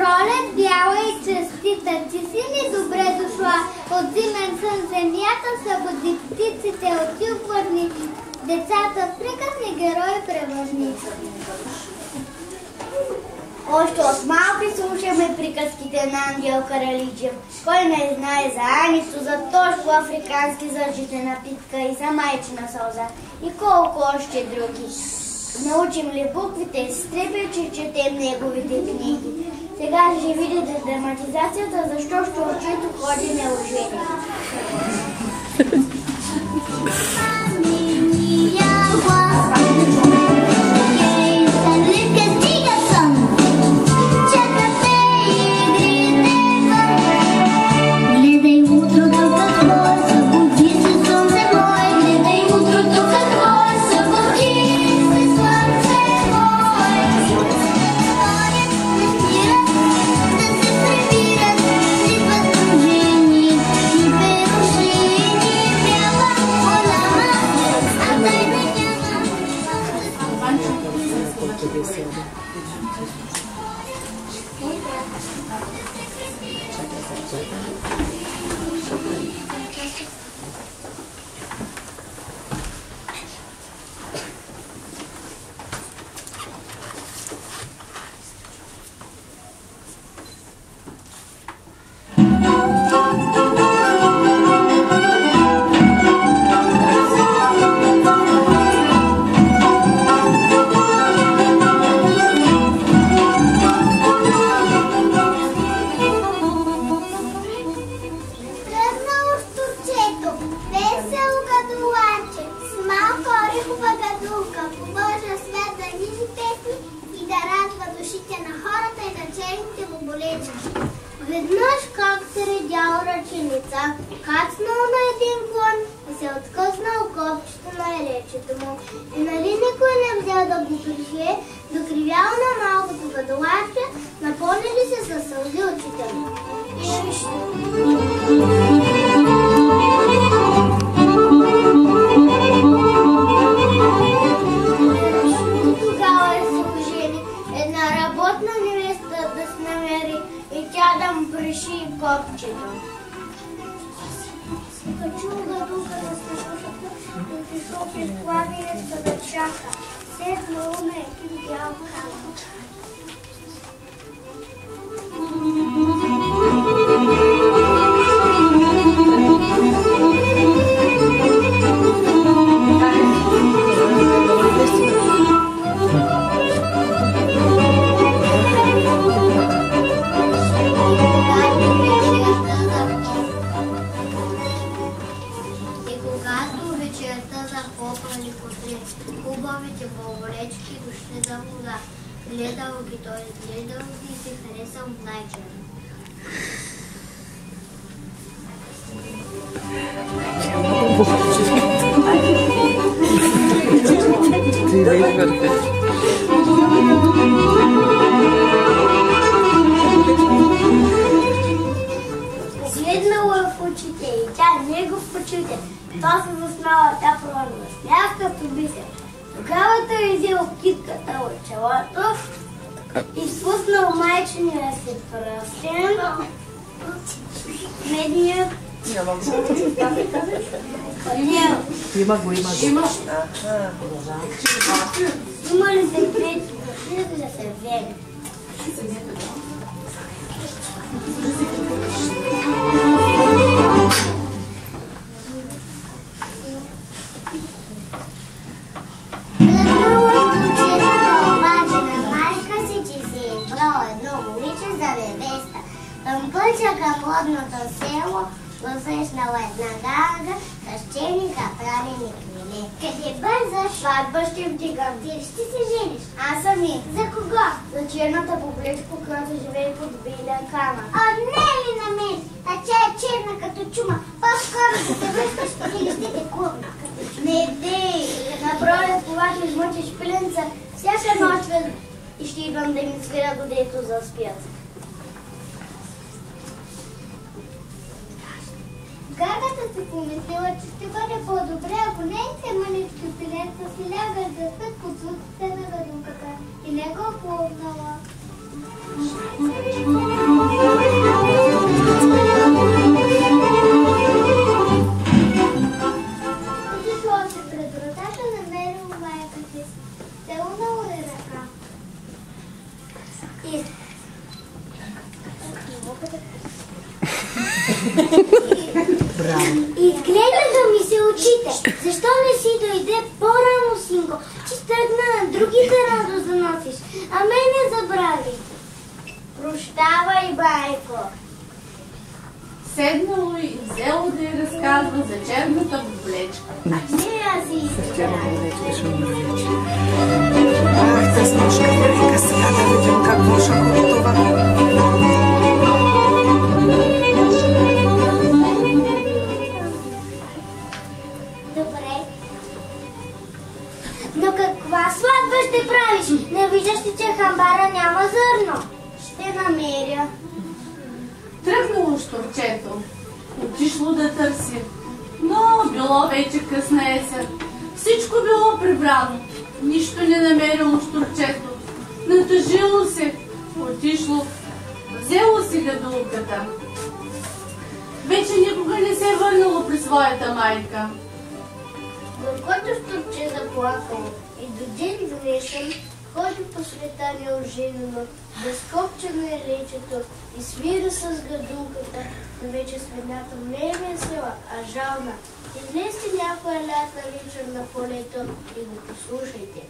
Пролет бяла и честита, ти си ми добре дошла. От зимен сън земята събуди птиците, от юг върни децата в приказни герои превърни. Още от малки слушаме приказките на Ангел Каралиджев. Кой не знае за Анисто, за Тошко африкански, за житена питка и за майчина сълза и колко още други. Научим ли буквите, стрепя, че четем неговите книги. Сега ще видите драматизацията, защо ще очето ходи неужели. Веднъж как се редял ръченица, кацнал на един клон и се откъснал копчето на речето му. И нали никой не взел да го пришие, докривял на малкото гадолаче, напълнили се със сълзи очите му. Тогава се ожени една работна невеста да се намери и тя да му приши копчето. Качул гадулка да се слушата, да пришъл през пламенето да чака. Седна уме и бял камък. Хубавите бълболечки дошли за вода. Гледал ги той, гледал ги и се харесал най-черно. Погледнала в очите и тя него в очите. То се заснала, тя пролила смях като бисер. Тогава той взел китката от челото и спуснал майчиния си пръстен, медният Има го. Има ли се трети да се вземе? Пътя към родното село го срещнала една гарга, свещеника правени кмиле. Къде бързаш? Сватба ще вдигам. Ти ще се жениш? Аз сами. За кого? За черната бубличка, която живее под белия камък. А не ли на мен? Та тя е черна като чума. По-скоро да се връщаш или ще те курна. Не дей! Напролет, когато измъчиш пиленца, всяка нощ и ще идвам да ми свира додето заспят. Гаргата си помислила, че ще бъде по-добре, ако нейните мънички пиленца си лягат да спят под звуците на гадулката и не го познала. Изглежда да ми се очите. Защо не си дойде по-рано, синко? Ти тръгна на другите радост да носиш, а мене забрави. Прощавай, байко. Седнало и взело да й разказва за черната боблечка. Не, аз си Ах, та сножка велика, сега да видим какво ще готова. Добре. Но каква сватба ще правиш? Не виждаш ли, че хамбара няма зърно? Ще намеря. Тръгнало щурчето. Отишло да търси. Но било вече късна есен. Всичко било прибрано. Нищо не намерило щурчето. Натъжило се. Отишло. Взело си гадулката. Вече никога не се върнало при своята майка. Горкото щурче заплакало и до ден днешен ходи по света неоженено, безкопчено е лечето и свира с гадулката, но вече свинята не е весела, а жална. Излезте някоя лятна вечер на полето и го послушайте.